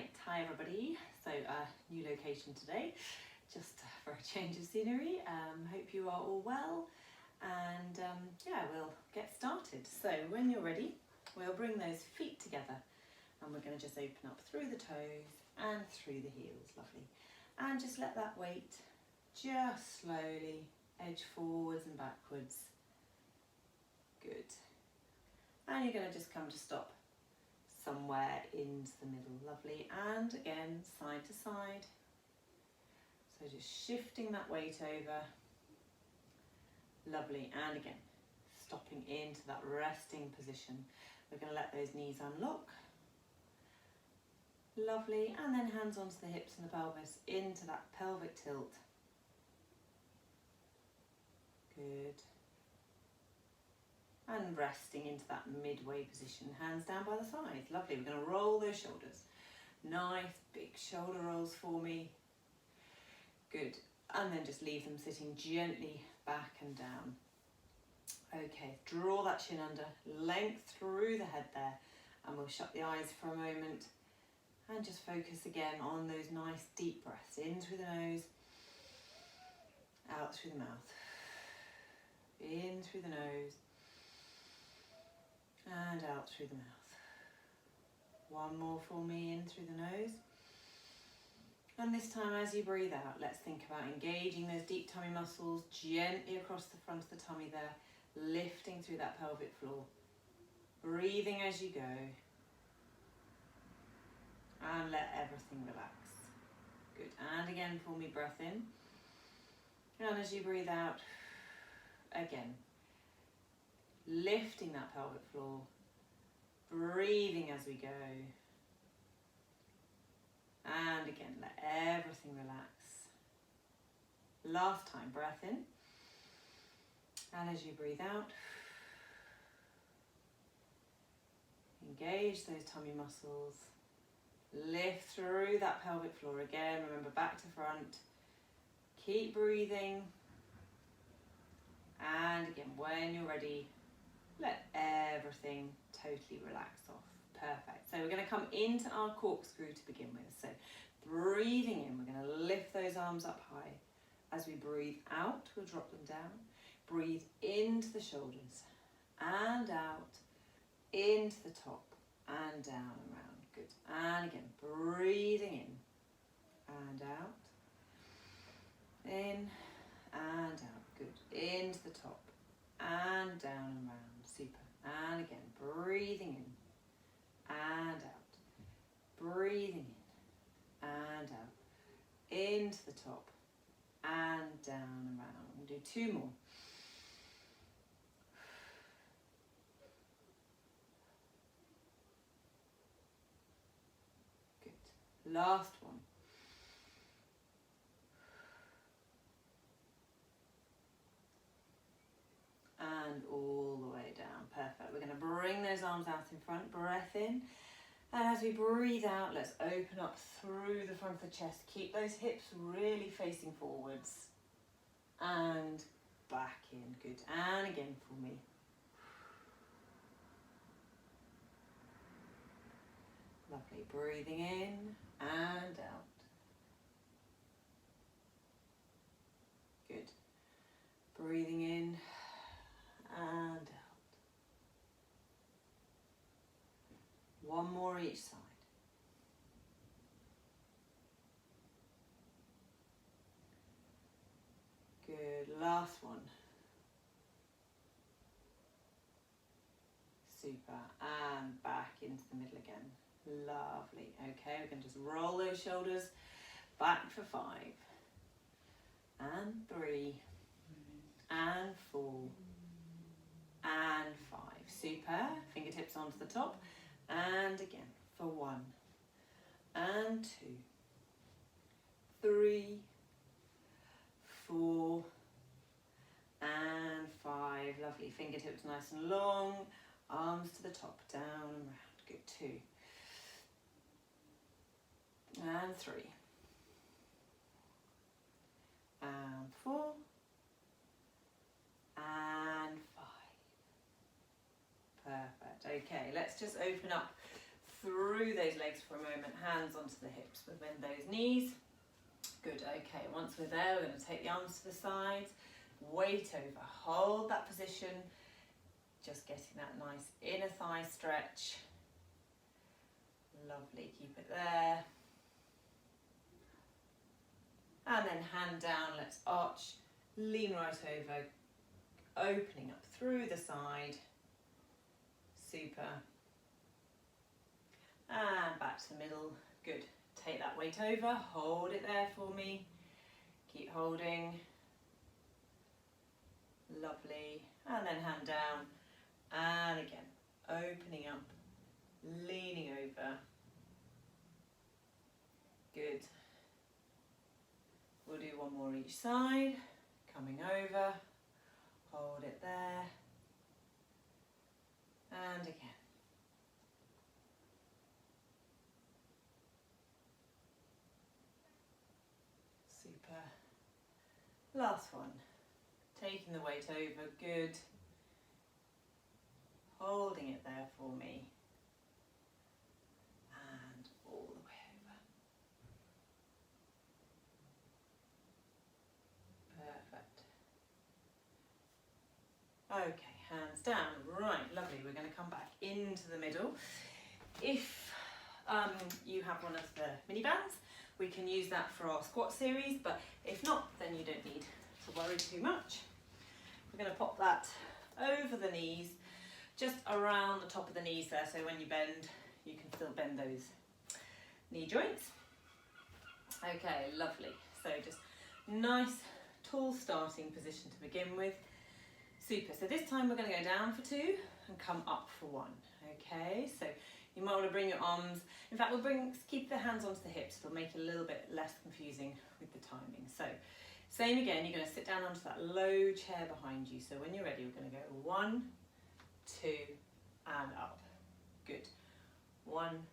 Right, hi everybody. So new location today, just for a change of scenery. Hope you are all well, and yeah, we'll get started. So when you're ready, we'll bring those feet together and we're going to just open up through the toes and through the heels, lovely. And just let that weight just slowly edge forwards and backwards. Good. And you're going to just come to stop somewhere into the middle, lovely, and again side to side, so just shifting that weight over, lovely, and again stopping into that resting position. We're going to let those knees unlock, lovely, and then hands onto the hips and the pelvis into that pelvic tilt, good. And resting into that midway position, hands down by the sides, lovely. We're going to roll those shoulders, nice big shoulder rolls for me, good. And then just leave them sitting gently back and down. Okay, draw that chin under, length through the head there, and we'll shut the eyes for a moment and just focus again on those nice deep breaths, in through the nose, out through the mouth, in through the nose, and out through the mouth. One more for me, in through the nose. And this time as you breathe out, let's think about engaging those deep tummy muscles gently across the front of the tummy there, lifting through that pelvic floor. Breathing as you go. And let everything relax. Good. And again for me, breath in. And as you breathe out, again, lifting that pelvic floor, breathing as we go, and again let everything relax. Last time, breath in, and as you breathe out, engage those tummy muscles, lift through that pelvic floor again, remember back to front, keep breathing, and again when you're ready, let everything totally relax off. Perfect. So we're going to come into our corkscrew to begin with. So breathing in, we're going to lift those arms up high. As we breathe out, we'll drop them down. Breathe into the shoulders and out, into the top and down and round. Good. And again, breathing in and out, in and out. Good. Into the top and down and round. Super. And again, breathing in and out, breathing in and out, into the top and down and round. We'll do two more. Good. Last one. And all the way down. Perfect. We're going to bring those arms out in front, breath in, and as we breathe out, let's open up through the front of the chest. Keep those hips really facing forwards and back in. Good. And again for me. Lovely. Breathing in and out. Good. Breathing in and out. One more each side. Good. Last one. Super. And back into the middle again. Lovely. Okay, we can just roll those shoulders back for 5 and 3 and 4 and 5. Super. Fingertips onto the top. And again for 1 and 2, 3, 4 and 5. Lovely. Fingertips nice and long. Arms to the top, down and round. Good. 2 and 3 and 4 and 5. Perfect. Okay, let's just open up through through those legs for a moment, hands onto the hips, we'll bend those knees. Good, okay, once we're there, we're going to take the arms to the sides, weight over, hold that position, just getting that nice inner thigh stretch. Lovely, keep it there. And then hand down, let's arch, lean right over, opening up through the side. Super. And back to the middle, good. Take that weight over, hold it there for me. Keep holding. Lovely. And then hand down. And again, opening up, leaning over. Good. We'll do one more each side. Coming over, hold it there. And again. Super. Last one. Taking the weight over, good. Holding it there for me. And all the way over. Perfect. Okay, hands down. Right, lovely. We're going to come back into the middle. If you have one of the mini bands, we can use that for our squat series, but if not, then you don't need to worry too much. We're going to pop that over the knees, just around the top of the knees there, so when you bend, you can still bend those knee joints. Okay, lovely. So just nice, tall starting position to begin with. Super. So this time we're going to go down for 2 and come up for 1. Okay, so you might want to bring your arms, in fact we'll keep the hands onto the hips, it'll make it a little bit less confusing with the timing. So same again, you're going to sit down onto that low chair behind you. So when you're ready, we're going to go 1, 2 and up. Good. 1,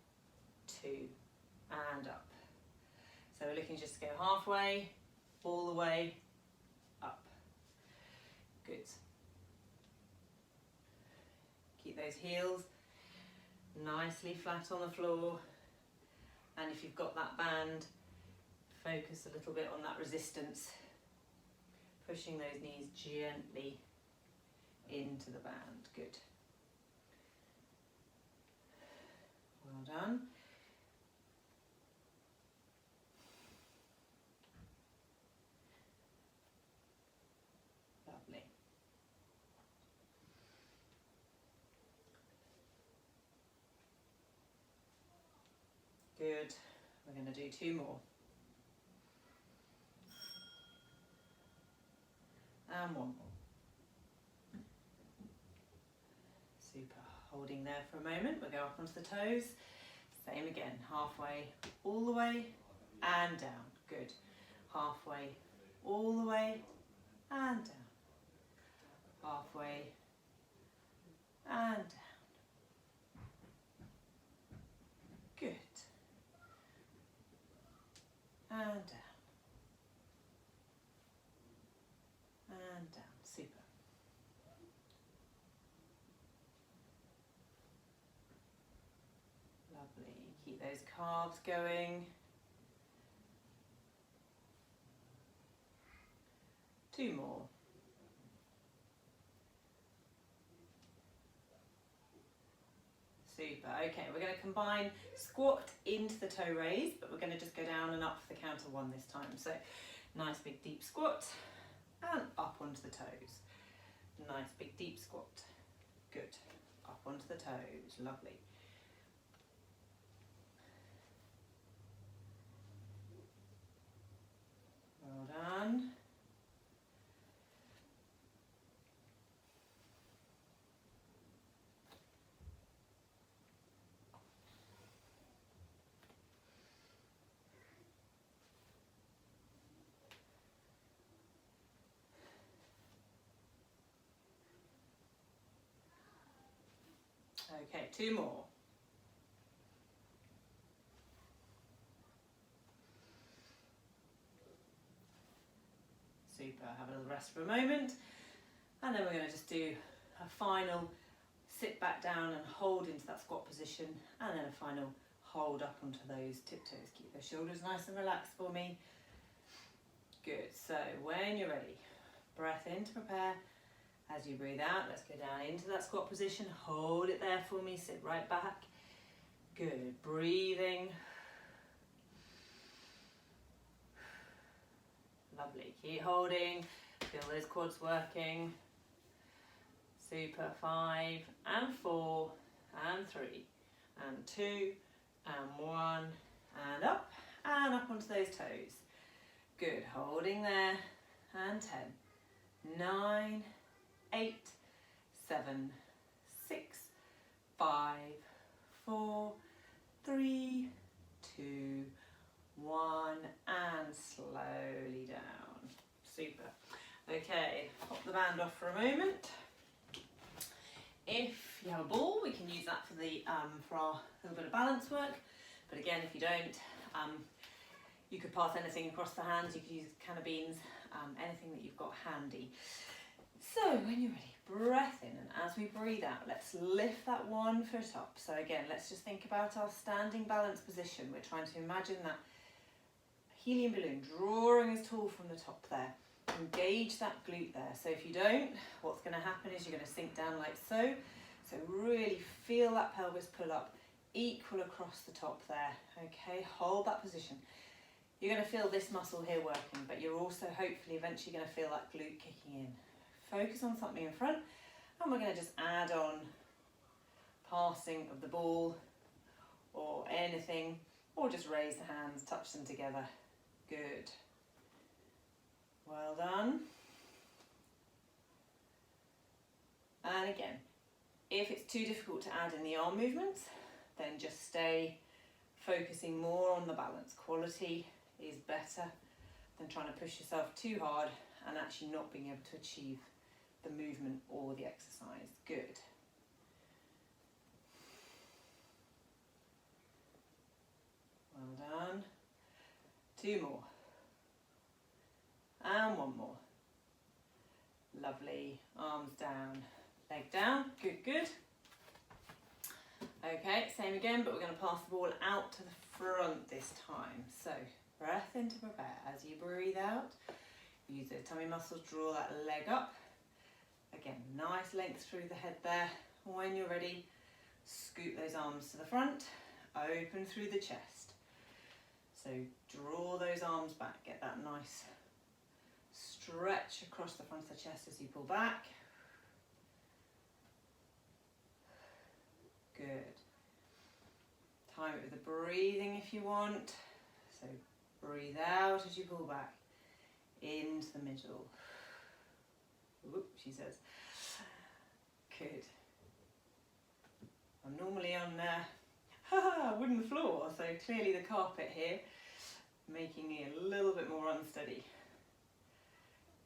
2 and up. So we're looking just to go halfway, all the way up. Good. Keep those heels nicely flat on the floor, and if you've got that band, focus a little bit on that resistance, pushing those knees gently into the band. Good. Well done. Lovely. Good. We're going to do 2 more. And 1 more. Super. Holding there for a moment. We'll go up onto the toes. Same again. Halfway, all the way, and down. Good. Halfway, all the way, and down. Halfway, and down. Good. And down. And down. Super. Lovely. Keep those calves going. 2 more. Super. Okay, we're going to combine squat into the toe raise, but we're going to just go down and up for the count of 1 this time. So nice big deep squat and up onto the toes. Nice big deep squat. Good. Up onto the toes. Lovely. Well done. Okay, 2 more. Super, have a little rest for a moment. And then we're going to just do a final sit back down and hold into that squat position. And then a final hold up onto those tiptoes. Keep those shoulders nice and relaxed for me. Good. So when you're ready, breath in to prepare. As you breathe out, let's go down into that squat position. Hold it there for me. Sit right back. Good. Breathing. Lovely. Keep holding. Feel those quads working. Super. 5 and 4 and 3 and 2 and 1 and up onto those toes. Good. Holding there. And 10, 9, 8, 7, 6, 5, 4, 3, 2, 1, and slowly down. Super. Okay, pop the band off for a moment. If you have a ball, we can use that for the for our little bit of balance work. But again, if you don't, you could pass anything across the hands. You could use a can of beans, anything that you've got handy. So when you're ready, breath in, and as we breathe out, let's lift that one foot up. So again, let's just think about our standing balance position. We're trying to imagine that helium balloon drawing us tall from the top there. Engage that glute there. So if you don't, what's going to happen is you're going to sink down like so. So really feel that pelvis pull up, equal across the top there. Okay, hold that position. You're going to feel this muscle here working, but you're also hopefully eventually going to feel that glute kicking in. Focus on something in front, and we're going to just add on passing of the ball or anything, or just raise the hands, touch them together. Good. Well done. And again, if it's too difficult to add in the arm movements, then just stay focusing more on the balance. Quality is better than trying to push yourself too hard and actually not being able to achieve the movement or the exercise. Good. Well done. 2 more. And 1 more. Lovely. Arms down, leg down. Good, good. Okay, same again, but we're going to pass the ball out to the front this time. So, breath in to prepare. As you breathe out, use those tummy muscles, draw that leg up. Again, nice length through the head there. When you're ready, scoot those arms to the front, open through the chest. So draw those arms back, get that nice stretch across the front of the chest as you pull back. Good. Time it with the breathing if you want. So breathe out as you pull back into the middle. Whoop, she says. Good. I'm normally on wooden floor, so clearly the carpet here making me a little bit more unsteady.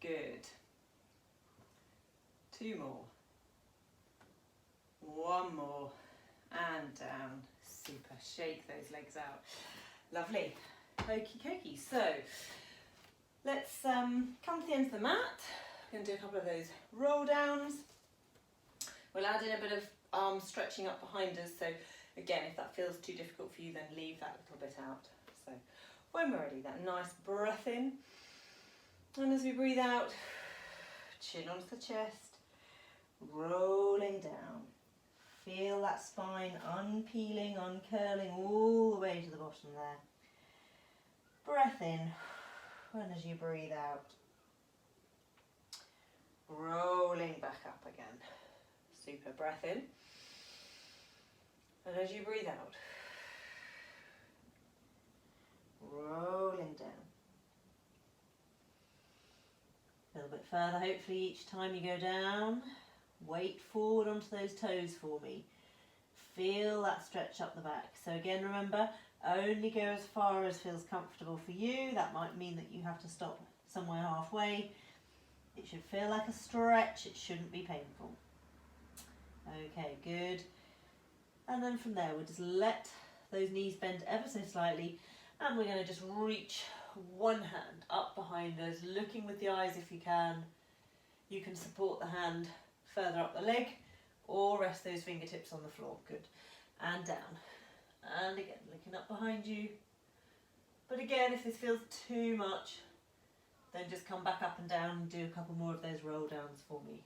Good. 2 more. 1 more. And down. Super. Shake those legs out. Lovely. Okie dokie. So let's come to the end of the mat. We're going to do a couple of those roll downs. We'll add in a bit of arm stretching up behind us. So again, if that feels too difficult for you, then leave that little bit out. So when we're ready, that nice breath in. And as we breathe out, chin onto the chest, rolling down. Feel that spine unpeeling, uncurling all the way to the bottom there. Breath in, and as you breathe out, rolling back up again. Super. Breath in, and as you breathe out, rolling down. A little bit further, hopefully, each time you go down. Weight forward onto those toes for me. Feel that stretch up the back. So again, remember, only go as far as feels comfortable for you. That might mean that you have to stop somewhere halfway. It should feel like a stretch. It shouldn't be painful. Okay, good. And then from there, we'll just let those knees bend ever so slightly, and we're going to just reach one hand up behind us, looking with the eyes if you can. You can support the hand further up the leg or rest those fingertips on the floor. Good. And down. And again, looking up behind you. But again, if this feels too much, then just come back up and down and do a couple more of those roll downs for me.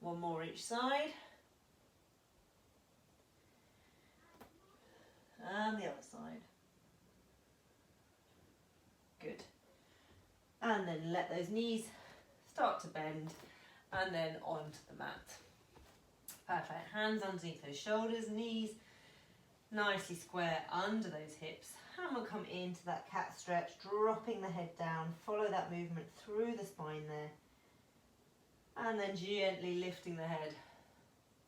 One more each side. And the other side. Good. And then let those knees start to bend and then onto the mat. Perfect. Hands underneath those shoulders, knees nicely square under those hips. And we'll come into that cat stretch, dropping the head down. Follow that movement through the spine there. And then gently lifting the head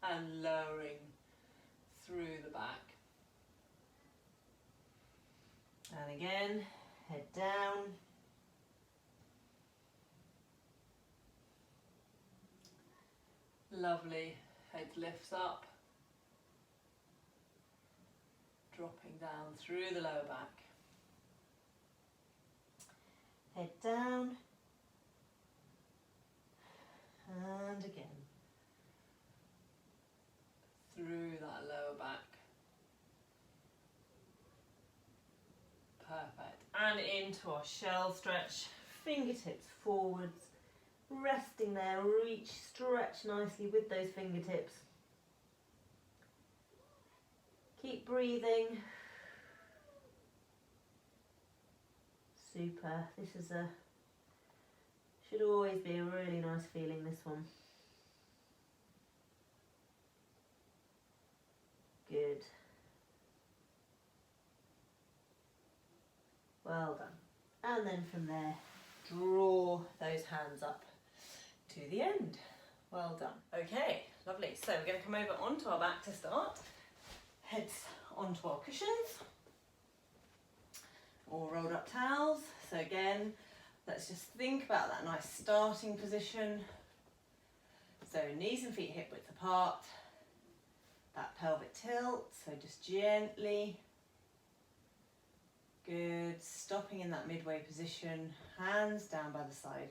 and lowering through the back. And again, head down. Lovely. Head lifts up. Dropping down through the lower back. Head down. And again. Through that lower back. Perfect. And into our shell stretch. Fingertips forwards. Resting there. Reach, stretch nicely with those fingertips. Keep breathing. Super. This is should always be a really nice feeling, this one. Good. Well done. And then from there, draw those hands up to the end. Well done. Okay, lovely. So we're going to come over onto our back to start. Heads onto our cushions or rolled up towels. So again, let's just think about that nice starting position. So knees and feet hip width apart, that pelvic tilt, so just gently. Good, stopping in that midway position, hands down by the side.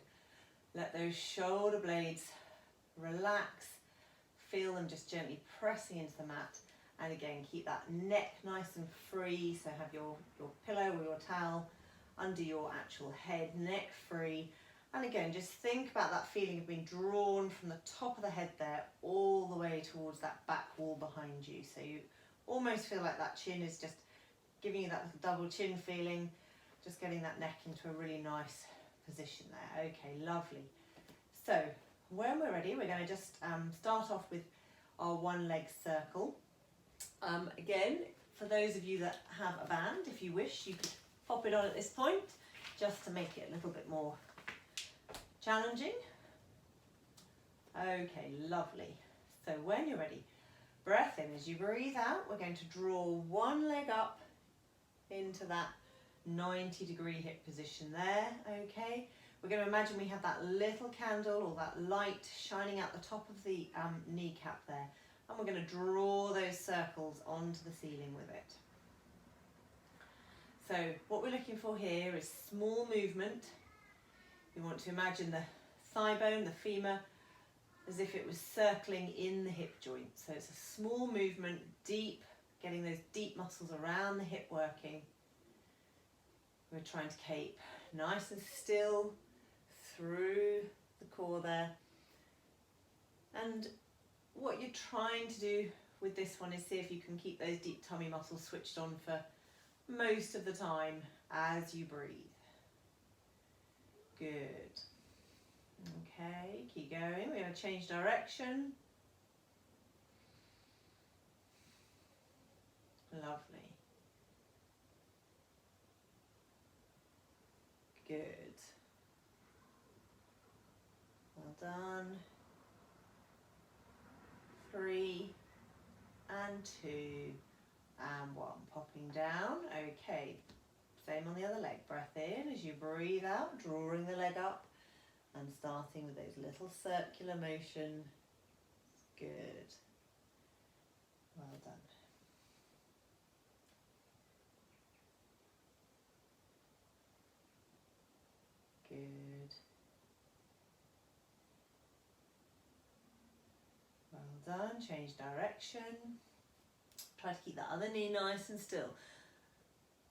Let those shoulder blades relax, feel them just gently pressing into the mat. And again, keep that neck nice and free, so have your pillow or your towel under your actual head, neck free. And again, just think about that feeling of being drawn from the top of the head there all the way towards that back wall behind you. So you almost feel like that chin is just giving you that little double chin feeling, just getting that neck into a really nice position there. Okay, lovely. So when we're ready, we're going to just start off with our one leg circle. Again, for those of you that have a band, if you wish, you could pop it on at this point just to make it a little bit more challenging. Okay, lovely. So when you're ready, breath in. As you breathe out, we're going to draw one leg up into that 90-degree hip position there. Okay, we're going to imagine we have that little candle or that light shining out the top of the kneecap there. And we're going to draw those circles onto the ceiling with it. So what we're looking for here is small movement. You want to imagine the thigh bone, the femur, as if it was circling in the hip joint. So it's a small movement, deep, getting those deep muscles around the hip working. We're trying to keep nice and still through the core there. And what you're trying to do with this one is see if you can keep those deep tummy muscles switched on for most of the time as you breathe. Good. Okay, keep going. We're going to change direction. Lovely. Good. Well done. 3 and 2 and 1. Popping down. Okay. Same on the other leg. Breath in as you breathe out, drawing the leg up and starting with those little circular motions. Good. Well done. Good. Well done. Change direction. Try to keep that other knee nice and still.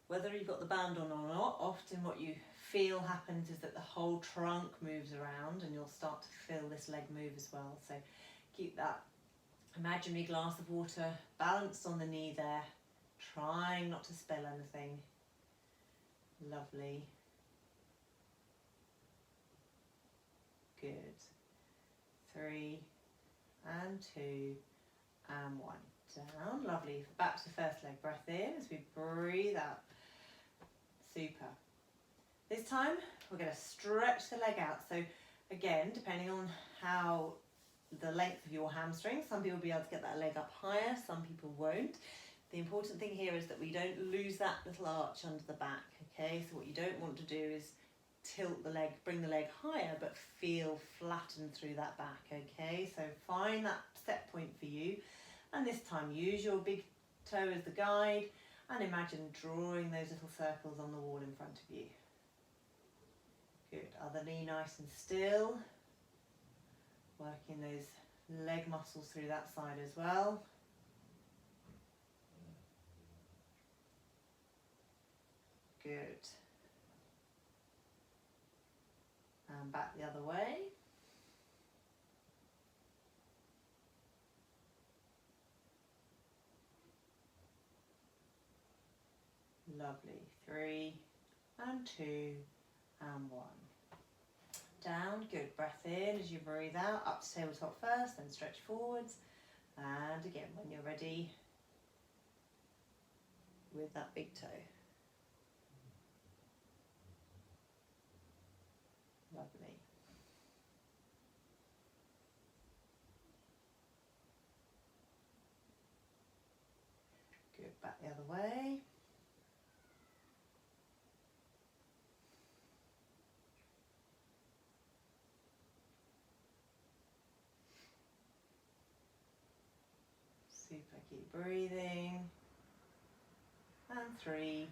Whether you've got the band on or not, often what you feel happens is that the whole trunk moves around and you'll start to feel this leg move as well. So keep that imaginary glass of water balanced on the knee there, trying not to spill anything. Lovely. Good. 3 and 2 and 1. Down. Lovely. Back to the first leg. Breath in as we breathe out. Super. This time we're going to stretch the leg out. So again, depending on how the length of your hamstring, some people will be able to get that leg up higher, some people won't. The important thing here is that we don't lose that little arch under the back, okay? So what you don't want to do is tilt the leg, bring the leg higher, but feel flattened through that back, okay? So find that set point for you. And this time use your big toe as the guide and imagine drawing those little circles on the wall in front of you. Good, other knee nice and still. Working those leg muscles through that side as well. Good. And back the other way. Lovely. 3 and 2 and 1. Down. Good. Breath in as you breathe out. Up to tabletop first, then stretch forwards. And again, when you're ready, with that big toe. Lovely. Good. Back the other way. Super, keep breathing. And 3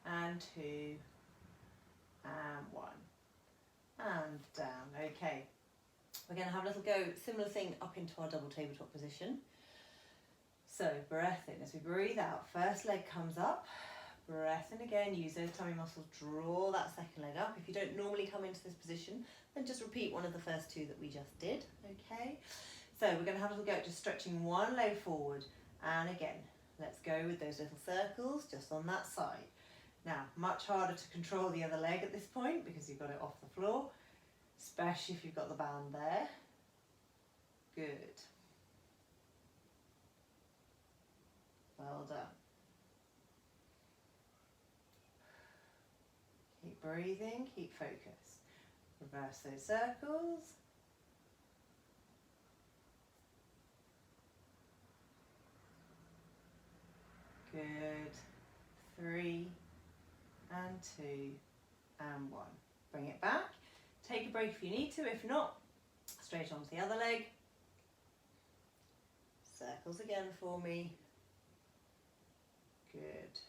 and 2 and 1. And down. Okay. We're going to have a little go, similar thing up into our double tabletop position. So breath in as we breathe out. First leg comes up. Breath in again. Use those tummy muscles. Draw that second leg up. If you don't normally come into this position, then just repeat one of the first two that we just did. Okay. So we're going to have a little go at just stretching one leg forward. And again, let's go with those little circles just on that side. Now, much harder to control the other leg at this point because you've got it off the floor, especially if you've got the band there. Good. Well done. Keep breathing, keep focus. Reverse those circles. Good. 3 and 2 and 1. Bring it back. Take a break if you need to. If not, straight onto the other leg. Circles again for me. Good.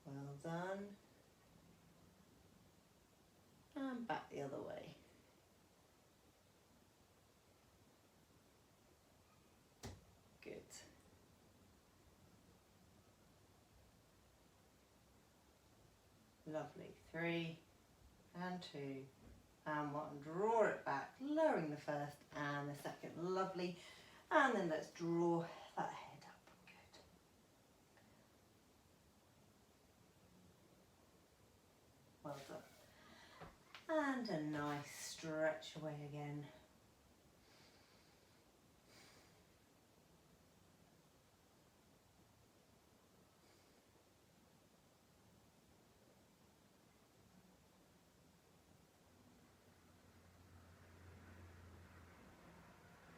Well done. And back the other way. Good. Lovely. 3 and 2 and 1. Draw it back, lowering the first and the second. Lovely. And then let's draw that head up. Good. Well done. And a nice stretch away again.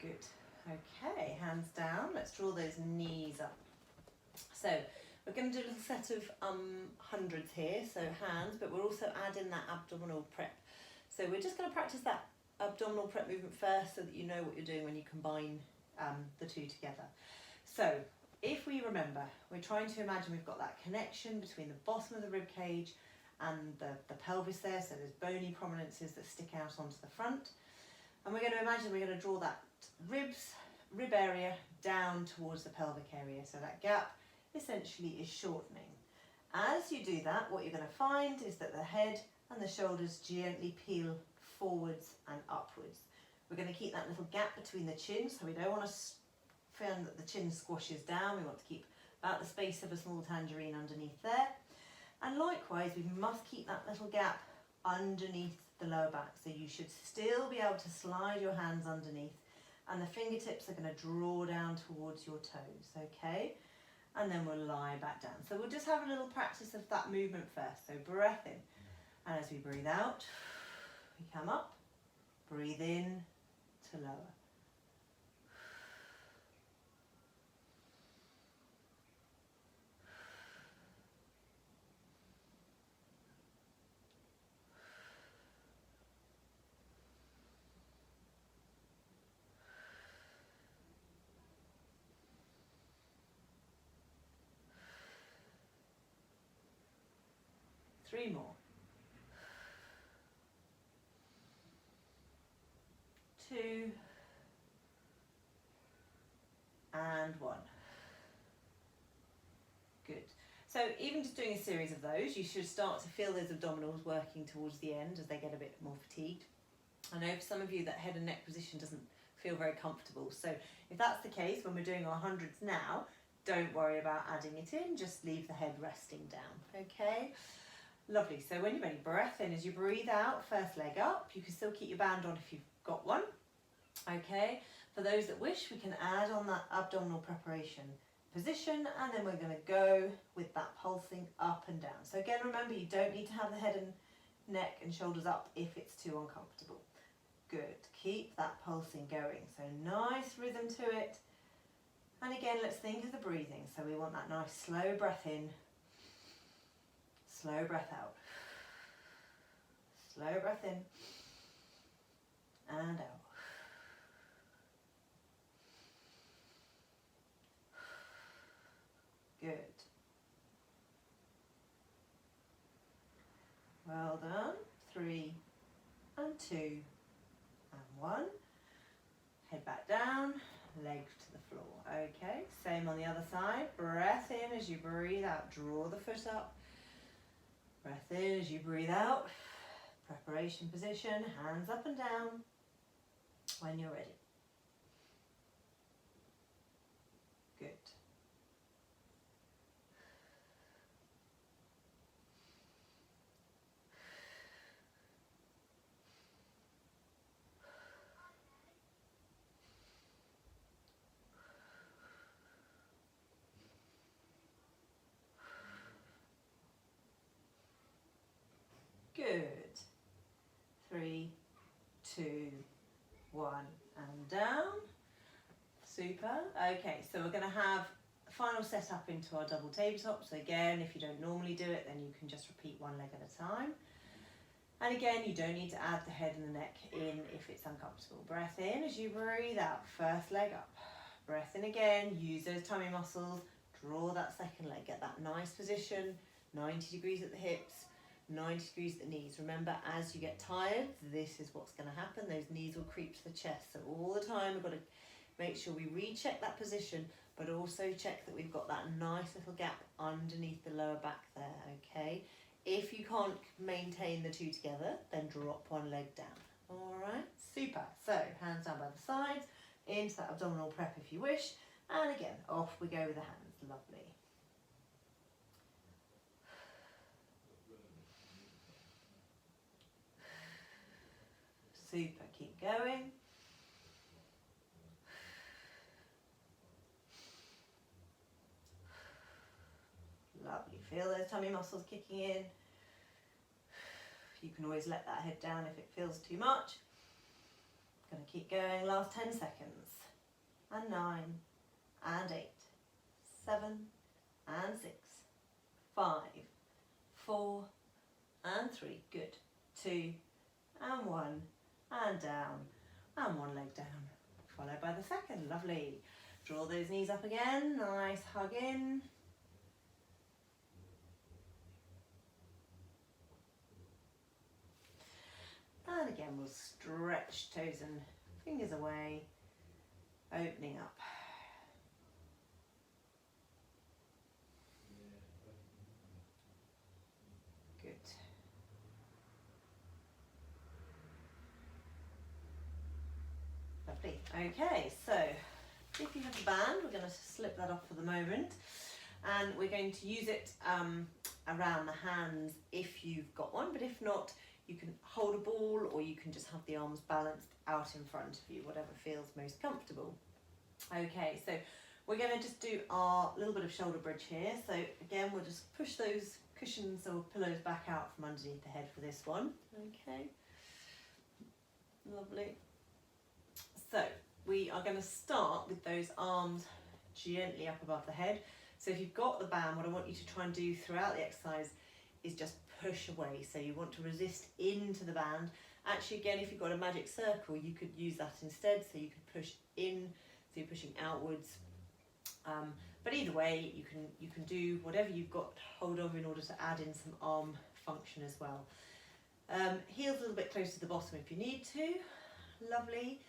Good. Okay, hands down. Let's draw those knees up. So we're going to do a little set of hundreds here, so hands, but we're also adding that abdominal prep. So we're just going to practice that abdominal prep movement first so that you know what you're doing when you combine the two together. So if we remember, we're trying to imagine we've got that connection between the bottom of the rib cage and the pelvis there, so there's bony prominences that stick out onto the front. And we're going to imagine we're going to draw that rib area down towards the pelvic area, so that gap essentially is shortening. As you do that, what you're going to find is that the head and the shoulders gently peel forwards and upwards. We're going to keep that little gap between the chin, so we don't want to find that the chin squashes down. We want to keep about the space of a small tangerine underneath there. And likewise, we must keep that little gap underneath the lower back, so you should still be able to slide your hands underneath, and the fingertips are going to draw down towards your toes, okay? And then we'll lie back down. So we'll just have a little practice of that movement first. So breath in, and as we breathe out, we come up, breathe in to lower. Three more. 2 and 1. Good. So even just doing a series of those, you should start to feel those abdominals working towards the end as they get a bit more fatigued. I know for some of you that head and neck position doesn't feel very comfortable. So if that's the case, when we're doing our hundreds now, don't worry about adding it in, just leave the head resting down, okay? Lovely, so when you're ready, breath in. As you breathe out, first leg up. You can still keep your band on if you've got one, okay? For those that wish, we can add on that abdominal preparation position, and then we're going to go with that pulsing up and down. So again, remember, you don't need to have the head and neck and shoulders up if it's too uncomfortable. Good, keep that pulsing going. So nice rhythm to it. And again, let's think of the breathing. So we want that nice slow breath in, slow breath out, slow breath in and out. Good. Well done. 3 and 2 and 1. Head back down, legs to the floor. Okay, same on the other side. Breath in as you breathe out. Draw the foot up. Breath in as you breathe out. Preparation position, hands up and down when you're ready. Good. Good. 3, 2, 1 and down. Super. Okay, so we're going to have a final set up into our double tabletop. So again, if you don't normally do it, then you can just repeat one leg at a time. And again, you don't need to add the head and the neck in if it's uncomfortable. Breath in as you breathe out. First leg up. Breath in again. Use those tummy muscles. Draw that second leg. Get that nice position. 90 degrees at the hips. 90 degrees at the knees. Remember, as you get tired, this is what's going to happen. Those knees will creep to the chest. So all the time, we've got to make sure we recheck that position, but also check that we've got that nice little gap underneath the lower back there, okay? If you can't maintain the two together, then drop one leg down. All right, super. So hands down by the sides, into that abdominal prep if you wish. And again, off we go with the hands. Lovely. Super, keep going. Lovely, feel those tummy muscles kicking in. You can always let that head down if it feels too much. Gonna keep going, last 10 seconds. And 9, and 8, 7, and 6, 5, 4, and 3, good. 2, and 1, and down, and one leg down, followed by the second. Lovely. Draw those knees up again, nice hug in. And again, we'll stretch toes and fingers away Opening up. Good. Lovely. Okay, so if you have a band, we're going to slip that off for the moment, and we're going to use it around the hands if you've got one, but if not, you can hold a ball or you can just have the arms balanced out in front of you, whatever feels most comfortable. Okay, so we're going to just do our little bit of shoulder bridge here. So again, we'll just push those cushions or pillows back out from underneath the head for this one. Okay, lovely. So we are going to start with those arms gently up above the head. So if you've got the band, what I want you to try and do throughout the exercise is just push away. So you want to resist into the band. Actually, again, if you've got a magic circle, you could use that instead. So you could push in, so you're pushing outwards. But either way, you can do whatever you've got hold of in order to add in some arm function as well. Heels a little bit close to the bottom if you need to. Lovely.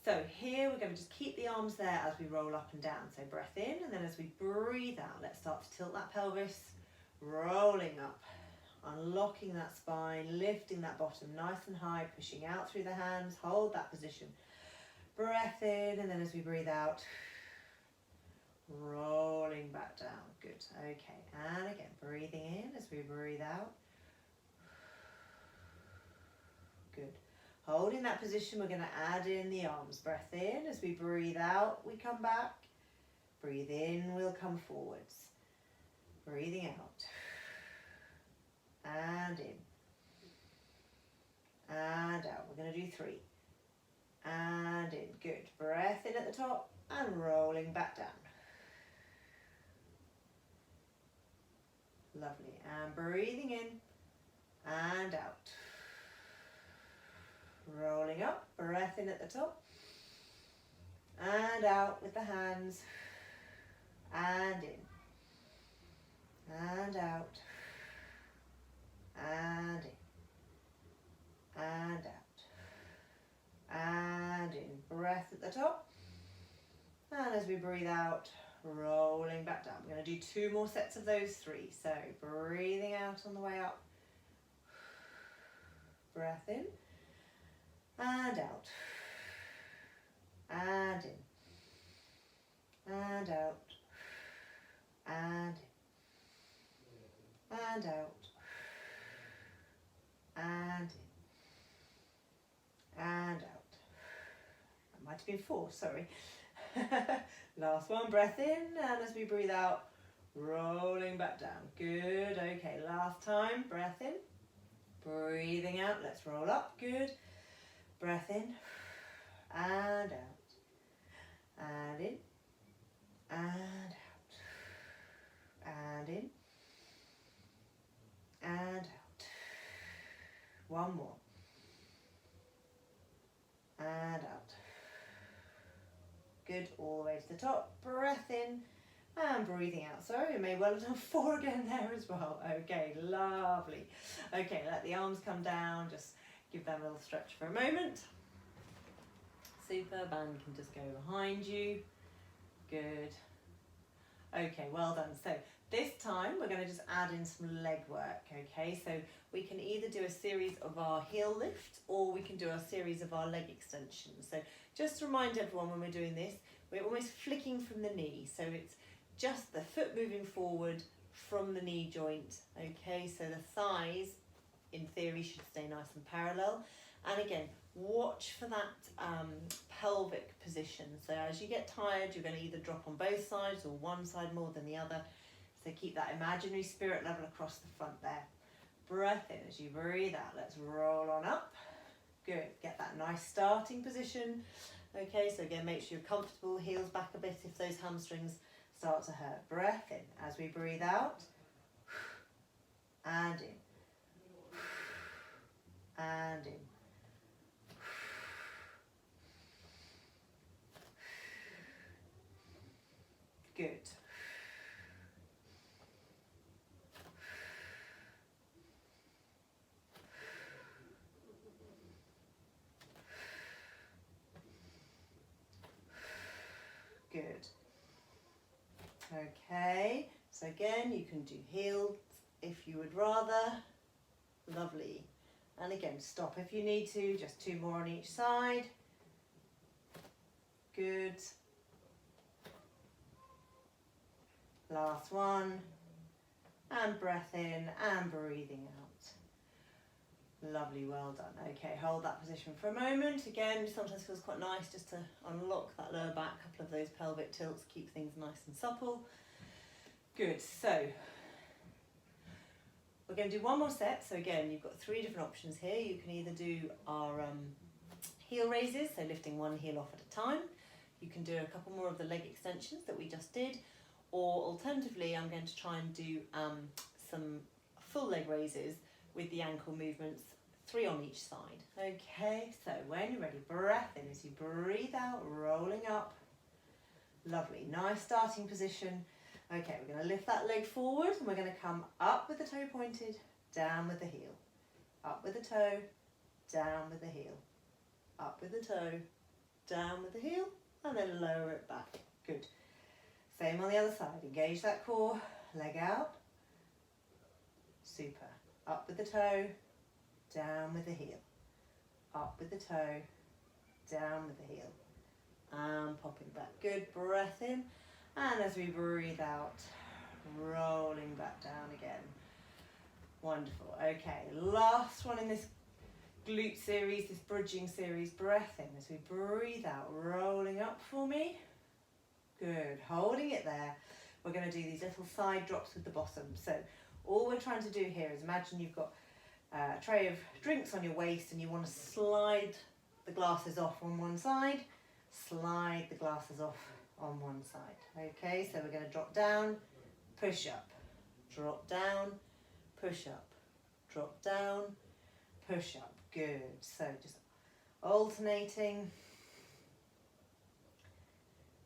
So here we're going to just keep the arms there as we roll up and down. So breath in, and then as we breathe out, let's start to tilt that pelvis, rolling up, unlocking that spine, lifting that bottom nice and high, pushing out through the hands, hold that position. Breath in, and then as we breathe out, rolling back down. Good. Okay, and again, breathing in as we breathe out. Good. Holding that position, we're going to add in the arms. Breath in, as we breathe out, we come back. Breathe in, we'll come forwards. Breathing out. And in. And out. We're going to do 3. And in. Good. Breath in at the top and rolling back down. Lovely. And breathing in and out. Rolling up, breath in at the top, and out with the hands, and in, and out, and in, and out, and in. Breath at the top, and as we breathe out, rolling back down. We're going to do 2 more sets of those 3. So breathing out on the way up, breath in, and out, and in, and out, and in, and out, and in, and out. That might have been 4, sorry. Last one, breath in, and as we breathe out, rolling back down. Good, okay, last time, breath in, breathing out, let's roll up, good. Breath in, and out, and in, and out, and in, and out. One more, and out. Good, all the way to the top. Breath in, and breathing out. Sorry, I may well have done 4 again there as well. Okay, lovely. Okay, let the arms come down, just give them a little stretch for a moment. Super, band can just go behind you. Good. Okay, well done. So this time we're going to just add in some leg work, okay? So we can either do a series of our heel lift or we can do a series of our leg extensions. So just to remind everyone when we're doing this, we're almost flicking from the knee. So it's just the foot moving forward from the knee joint, okay? So the thighs, in theory, should stay nice and parallel. And again, watch for that pelvic position. So as you get tired, you're going to either drop on both sides or one side more than the other. So keep that imaginary spirit level across the front there. Breath in as you breathe out. Let's roll on up. Good. Get that nice starting position. Okay, so again, make sure you're comfortable. Heels back a bit if those hamstrings start to hurt. Breath in as we breathe out. And in. And in. Good. Okay, so again, you can do heels if you would rather. Lovely. And again, stop if you need to, just 2 more on each side. Good. Last one. And breath in and breathing out. Lovely, well done. Okay, hold that position for a moment. Again, sometimes feels quite nice just to unlock that lower back, a couple of those pelvic tilts, keep things nice and supple. Good, so we're going to do one more set. So again, you've got 3 different options here. You can either do our heel raises, so lifting one heel off at a time. You can do a couple more of the leg extensions that we just did, or alternatively, I'm going to try and do some full leg raises with the ankle movements, 3 on each side. Okay, so when you're ready, breath in as you breathe out, rolling up. Lovely, nice starting position. Okay, we're going to lift that leg forward and we're going to come up with the toe pointed, down with the heel. Up with the toe, down with the heel. Up with the toe, down with the heel, and then lower it back. Good. Same on the other side. Engage that core, leg out. Super. Up with the toe, down with the heel. Up with the toe, down with the heel. And popping back. Good. Breath in. And as we breathe out, rolling back down again. Wonderful. Okay, last one in this glute series, this bridging series. Breath in as we breathe out, rolling up for me. Good, holding it there. We're going to do these little side drops with the bottom. So all we're trying to do here is imagine you've got a tray of drinks on your waist and you want to slide the glasses off on one side, slide the glasses off on one side. Okay, so we're going to drop down, push up, drop down, push up, drop down, push up. Good. So just alternating.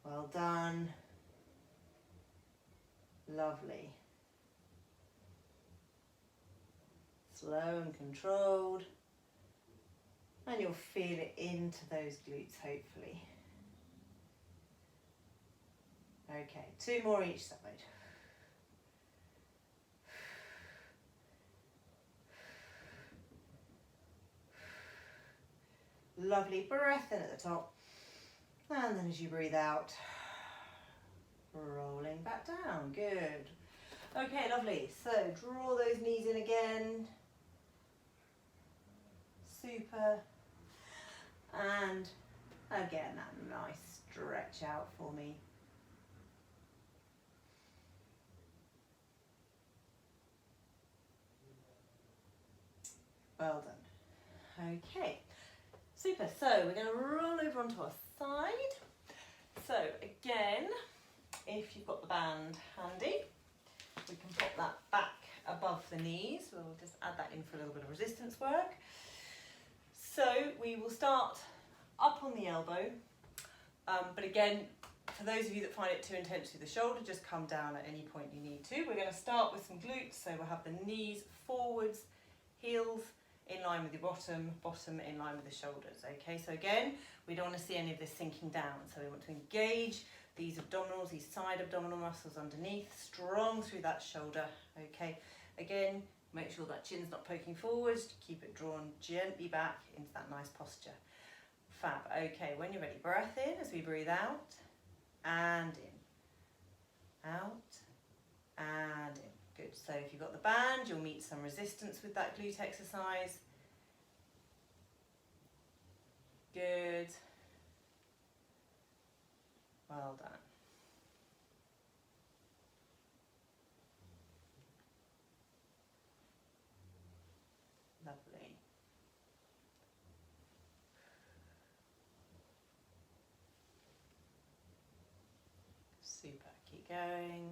Well done. Lovely. Slow and controlled. And you'll feel it into those glutes, hopefully. Okay, 2 more each side. Lovely, breath in at the top. And then as you breathe out, rolling back down. Good. Okay, lovely. So draw those knees in again. Super. And again, that nice stretch out for me. Well done. Okay, super. So we're going to roll over onto our side. So again, if you've got the band handy, we can pop that back above the knees. We'll just add that in for a little bit of resistance work. So we will start up on the elbow, but again, for those of you that find it too intense with the shoulder, just come down at any point you need to. We're going to start with some glutes, so we'll have the knees forwards, heels in line with the bottom, bottom in line with the shoulders. Okay, so again, we don't want to see any of this sinking down, so we want to engage these abdominals, these side abdominal muscles underneath, strong through that shoulder. Okay, again, make sure that chin's not poking forwards, keep it drawn gently back into that nice posture. Fab. Okay, when you're ready, breath in as we breathe out and in, out and in. Good. So if you've got the band, you'll meet some resistance with that glute exercise. Good. Well done. Lovely. Super. Keep going.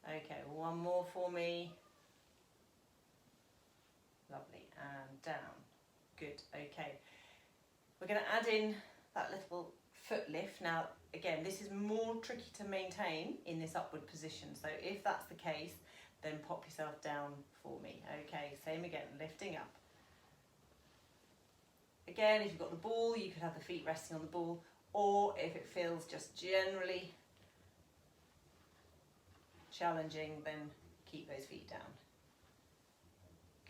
Okay, one more for me. Lovely, and down. Good, okay. We're going to add in that little foot lift. Now, again, this is more tricky to maintain in this upward position. So if that's the case, then pop yourself down for me. Okay, same again, lifting up. Again, if you've got the ball, you could have the feet resting on the ball, or if it feels just generally challenging, then keep those feet down.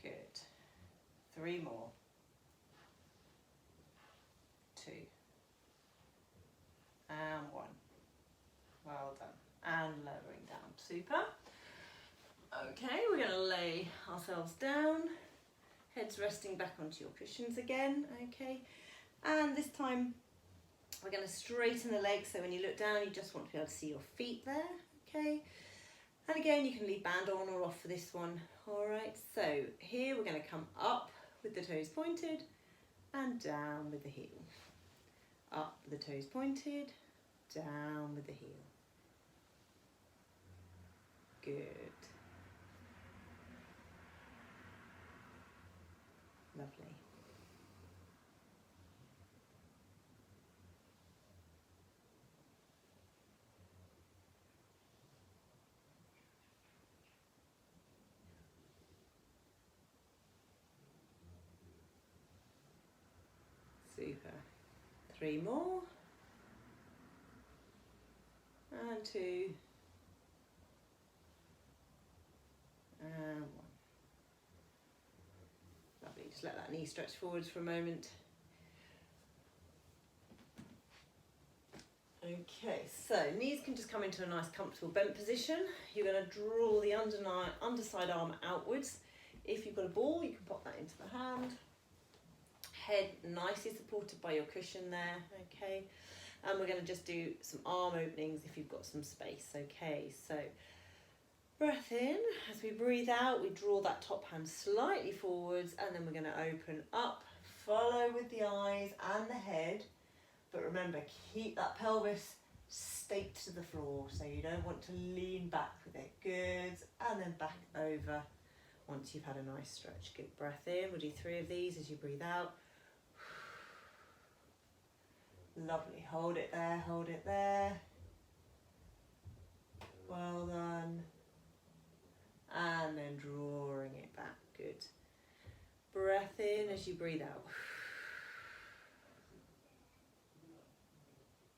Good. 3 more. 2. And 1. Well done. And lowering down. Super. Okay, we're going to lay ourselves down. Heads resting back onto your cushions again. Okay. And this time we're going to straighten the legs, so when you look down you just want to be able to see your feet there. Okay. And again, you can leave band on or off for this one. All right, so here we're going to come up with the toes pointed and down with the heel. Up with the toes pointed, down with the heel. Good. Lovely. Super. 3 more. And 2. And 1. Lovely. Just let that knee stretch forwards for a moment. Okay, so knees can just come into a nice comfortable bent position. You're going to draw the underside arm outwards. If you've got a ball, you can pop that into the hand. Head nicely supported by your cushion there, okay? And we're going to just do some arm openings if you've got some space, okay? So breath in. As we breathe out, we draw that top hand slightly forwards, and then we're going to open up, follow with the eyes and the head. But remember, keep that pelvis staked to the floor, so you don't want to lean back with it. Good, and then back over once you've had a nice stretch. Good, breath in. We'll do 3 of these as you breathe out. Lovely, hold it there, hold it there. Well done. And then drawing it back, good. Breath in as you breathe out.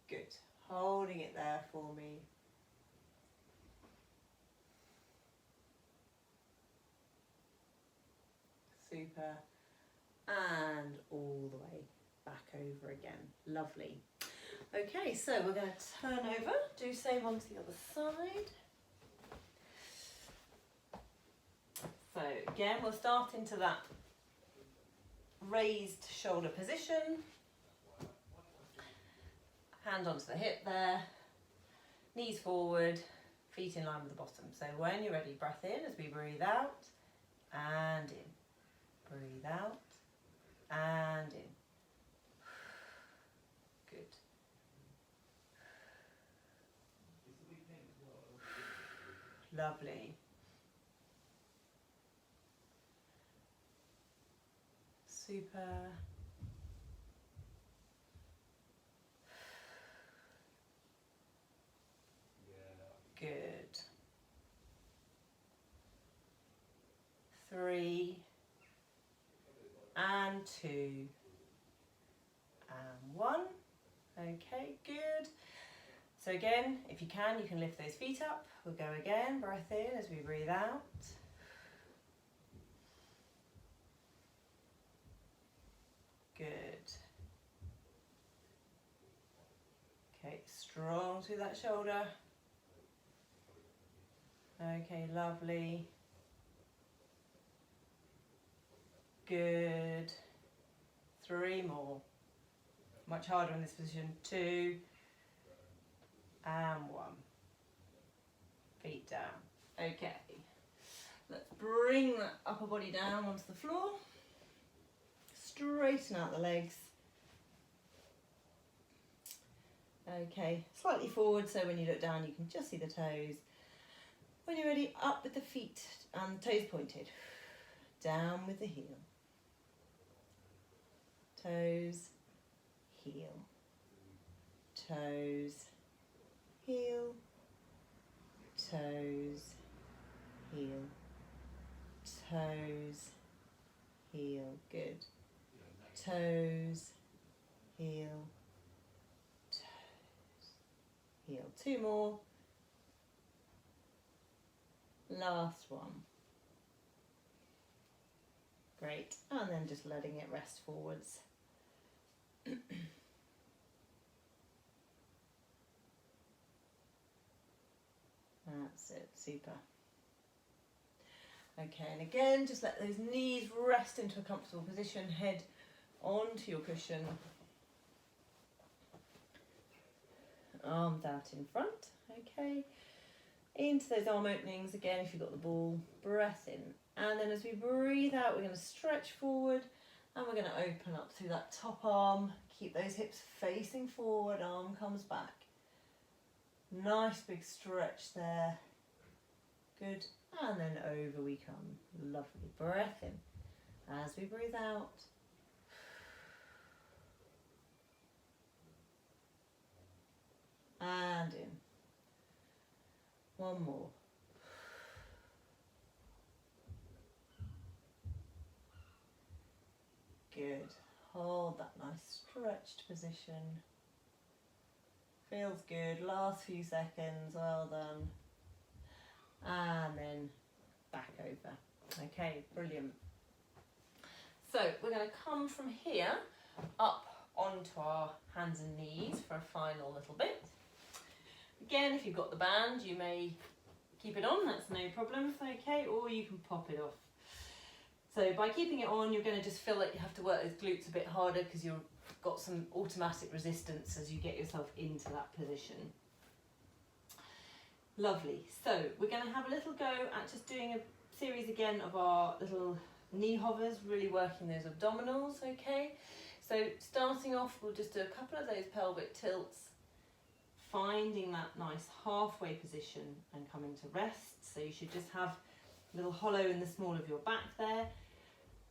Good, holding it there for me. Super, and all the way back over again. Lovely. Okay, so we're going to turn over, do same on to the other side. So again, we'll start into that raised shoulder position. Hand onto the hip there, knees forward, feet in line with the bottom. So when you're ready, breath in as we breathe out and in. Breathe out and in. Good. Lovely. Super. Good. 3 and 2 and 1. Okay, good. So again, if you can lift those feet up. We'll go again, breath in as we breathe out. Good. Okay, strong through that shoulder. Okay, lovely. Good. 3 more. Much harder in this position. 2 and 1. Feet down. Okay. Let's bring that upper body down onto the floor. Straighten out the legs. Okay, slightly forward so when you look down you can just see the toes. When you're ready, up with the feet and toes pointed. Down with the heel. Toes, heel. Toes, heel. Toes, heel. Toes, heel. Good. toes, heel, toes, heel. 2 more. Last one. Great. And then just letting it rest forwards. That's it, super. Okay, and again, just let those knees rest into a comfortable position, head onto your cushion. Arms out in front, okay. Into those arm openings, again, if you've got the ball, breath in. And then as we breathe out, we're going to stretch forward and we're going to open up through that top arm. Keep those hips facing forward, arm comes back. Nice big stretch there. Good. And then over we come. Lovely. Breath in. As we breathe out. And in. One more. Good. Hold that nice stretched position. Feels good. Last few seconds. Well done. And then back over. Okay, brilliant. So we're going to come from here up onto our hands and knees for a final little bit. Again, if you've got the band, you may keep it on, that's no problem, okay, or you can pop it off. So by keeping it on, you're going to just feel like you have to work those glutes a bit harder because you've got some automatic resistance as you get yourself into that position. Lovely. So we're going to have a little go at just doing a series again of our little knee hovers, really working those abdominals, okay? So starting off, we'll just do a couple of those pelvic tilts, finding that nice halfway position and coming to rest. So you should just have a little hollow in the small of your back there.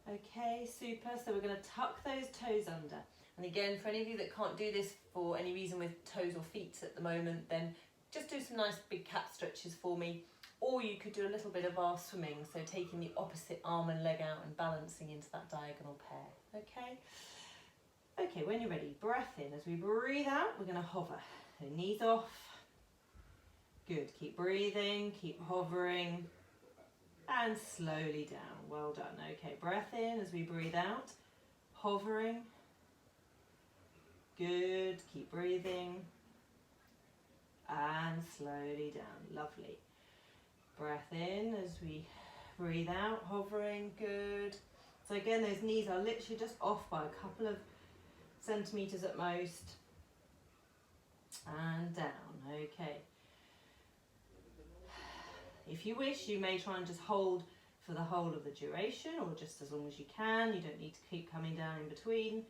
Okay, super. So we're going to tuck those toes under. And again, for any of you that can't do this for any reason with toes or feet at the moment, then just do some nice big cat stretches for me. Or you could do a little bit of our swimming, so taking the opposite arm and leg out and balancing into that diagonal pair, okay? Okay, when you're ready, breath in. As we breathe out, we're going to hover. So knees off. Good, keep breathing, keep hovering. And slowly down, well done. Okay, breath in as we breathe out, hovering. Good, keep breathing. And slowly down, lovely. Breath in as we breathe out, hovering, good. So again, those knees are literally just off by a couple of centimetres at most. And down, okay. If you wish, you may try and just hold for the whole of the duration, or just as long as you can. You don't need to keep coming down in between.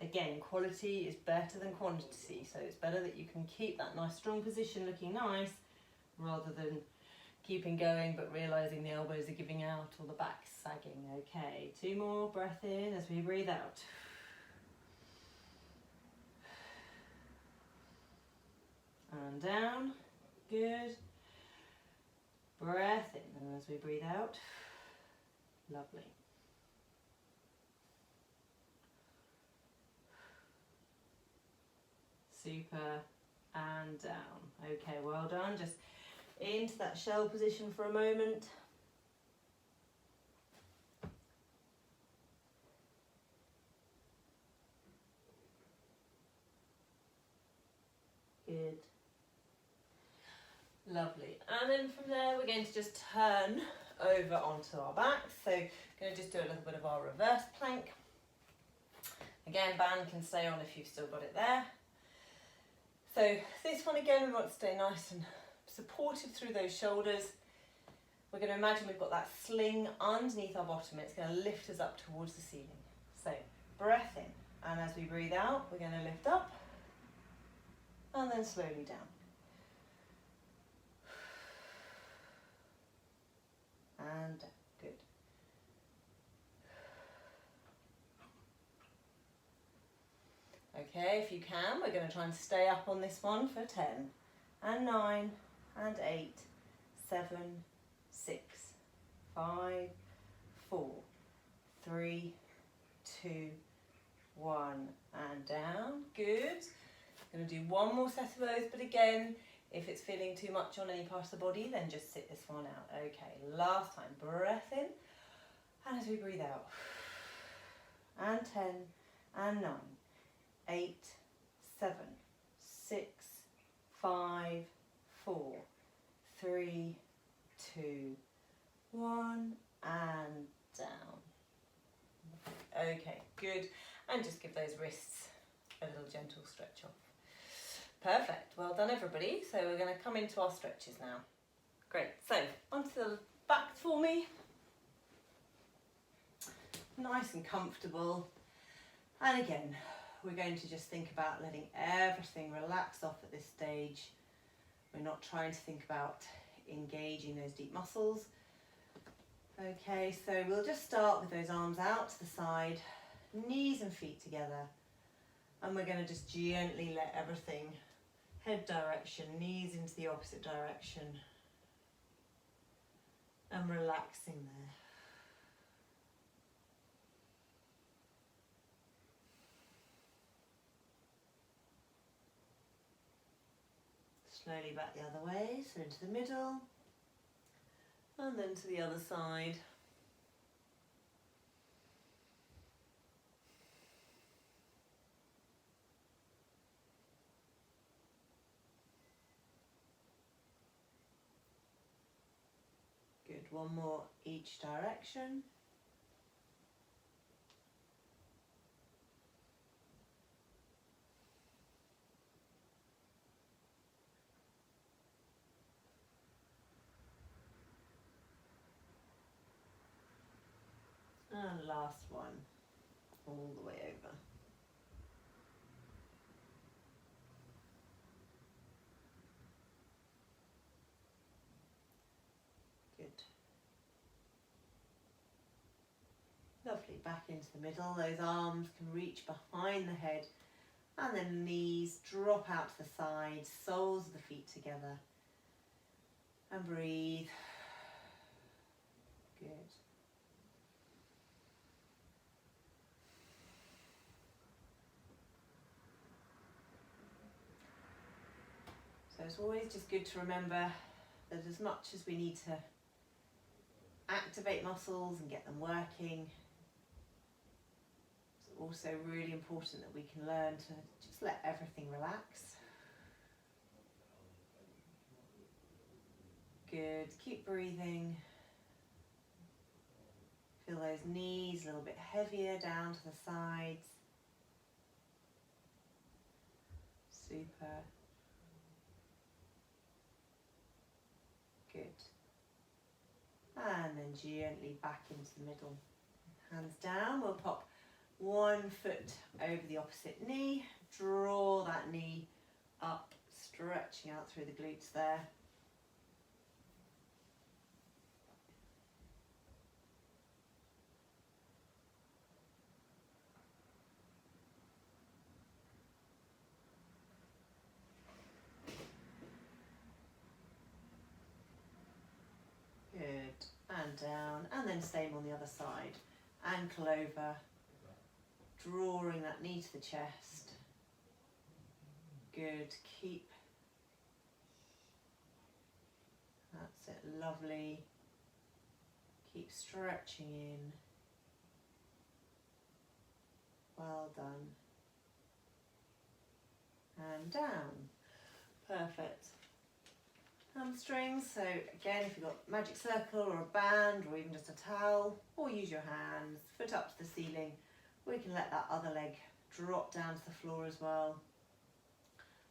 Again, quality is better than quantity, so it's better that you can keep that nice strong position looking nice, rather than keeping going but realising the elbows are giving out or the back's sagging. Okay, 2 more, breath in as we breathe out. And down, good. Breath in, and as we breathe out, lovely. Super, and down. Okay, well done. Just into that shell position for a moment. Good. Lovely. And then from there, we're going to just turn over onto our back. So going to just do a little bit of our reverse plank. Again, band can stay on if you've still got it there. So this one again, we want to stay nice and supported through those shoulders. We're going to imagine we've got that sling underneath our bottom. It's going to lift us up towards the ceiling. So breath in, and as we breathe out, we're going to lift up and then slowly down. And good. Okay, if you can, we're going to try and stay up on this one for 10 and 9 and 8, 7, 6, 5, 4, 3, 2 1 and down. Good. I'm going to do one more set of those, but again, if it's feeling too much on any part of the body, then just sit this one out. Okay, last time. Breath in, and as we breathe out. And 10, and 9, 8, 7, 6, 5, 4, 3, 2, 1, and down. Okay, good. And just give those wrists a little gentle stretch off. Perfect. Well done, everybody. So we're going to come into our stretches now. Great. So onto the back for me. Nice and comfortable. And again, we're going to just think about letting everything relax off at this stage. We're not trying to think about engaging those deep muscles. Okay, so we'll just start with those arms out to the side, knees and feet together. And we're going to just gently let everything, head direction, knees into the opposite direction. And relaxing there. Slowly back the other way, so into the middle. And then to the other side. Good, one more each direction. And last one, all the way over. Good. Lovely, back into the middle. Those arms can reach behind the head and then knees drop out to the side, soles of the feet together. And breathe. Good. So it's always just good to remember that as much as we need to activate muscles and get them working, it's also really important that we can learn to just let everything relax. Good, keep breathing. Feel those knees a little bit heavier down to the sides. Super. Good. And then gently back into the middle. Hands down, we'll pop one foot over the opposite knee. Draw that knee up, stretching out through the glutes there. Good, and down, and then same on the other side. Ankle over, drawing that knee to the chest. Good, keep. That's it, lovely. Keep stretching in. Well done. And down. Perfect. Hamstrings, so again, if you've got a magic circle or a band or even just a towel, or use your hands, foot up to the ceiling, we can let that other leg drop down to the floor as well.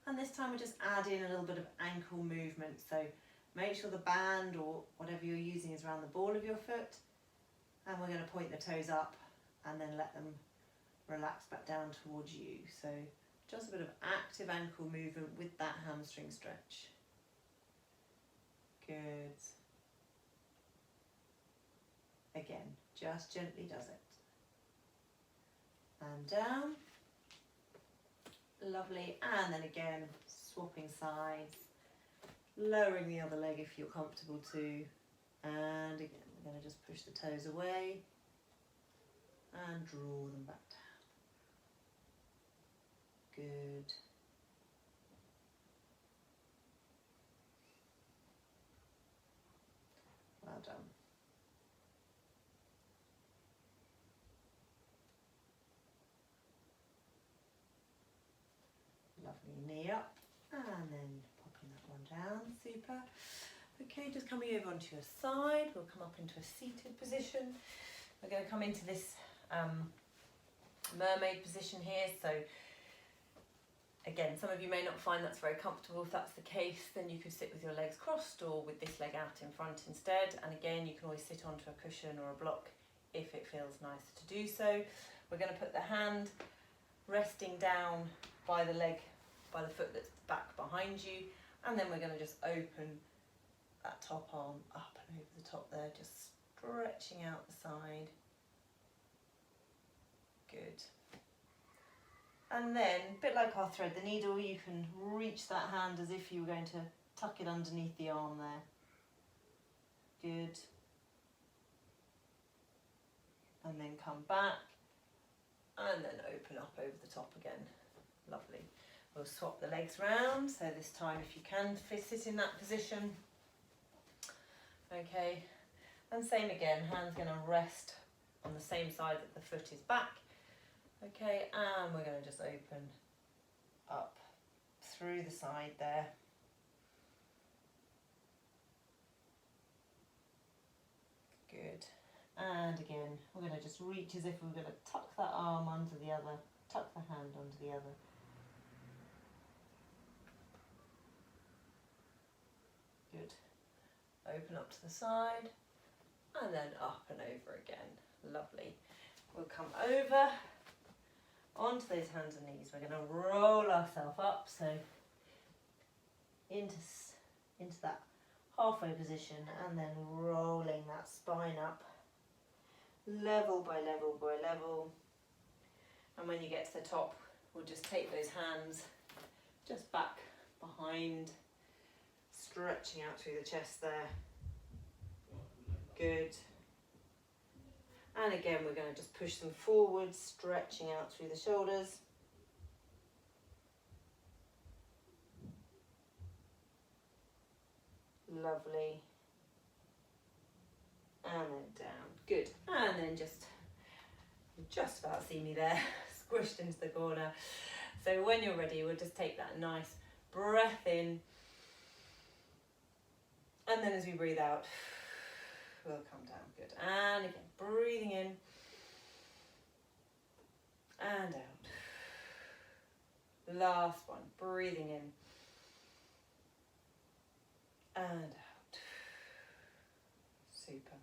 And this time we're just adding a little bit of ankle movement, so make sure the band or whatever you're using is around the ball of your foot, and we're going to point the toes up and then let them relax back down towards you. So just a bit of active ankle movement with that hamstring stretch. Good. Again, just gently does it. And down. Lovely. And then again, swapping sides. Lowering the other leg if you're comfortable to. And again, we're going to just push the toes away and draw them back down. Good. Well done. Lovely, knee up, and then popping that one down, super. Okay, just coming over onto your side, we'll come up into a seated position. We're going to come into this mermaid position here, so again, some of you may not find that's very comfortable. If that's the case, then you could sit with your legs crossed or with this leg out in front instead, and again, you can always sit onto a cushion or a block if it feels nicer to do so. We're going to put the hand resting down by the leg, by the foot that's back behind you, and then we're going to just open that top arm up and over the top there, just stretching out the side. Good. And then, a bit like our thread the needle, you can reach that hand as if you were going to tuck it underneath the arm there. Good. And then come back, and then open up over the top again. Lovely. We'll swap the legs round, so this time if you can sit in that position. Okay, and same again, hand's going to rest on the same side that the foot is back. Okay, and we're going to just open up through the side there. Good. And again, we're going to just reach as if we're going to tuck that arm under the other, tuck the hand under the other. Good. Open up to the side, and then up and over again. Lovely. We'll come over onto those hands and knees. We're going to roll ourselves up, so into that halfway position, and then rolling that spine up, level by level by level. And when you get to the top, we'll just take those hands just back behind, stretching out through the chest there. Good. And again, we're going to just push them forward, stretching out through the shoulders. Lovely. And then down. Good. And then you just about see me there, squished into the corner. So when you're ready, we'll just take that nice breath in. And then as we breathe out, we'll come down. Good. And again, breathing in and out. Last one, breathing in and out. Super.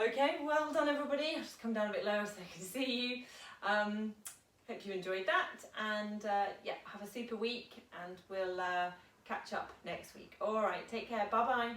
Okay, well done everybody. I'll just come down a bit lower so I can see you. Hope you enjoyed that, and yeah, have a super week, and we'll catch up next week. All right, take care. Bye bye.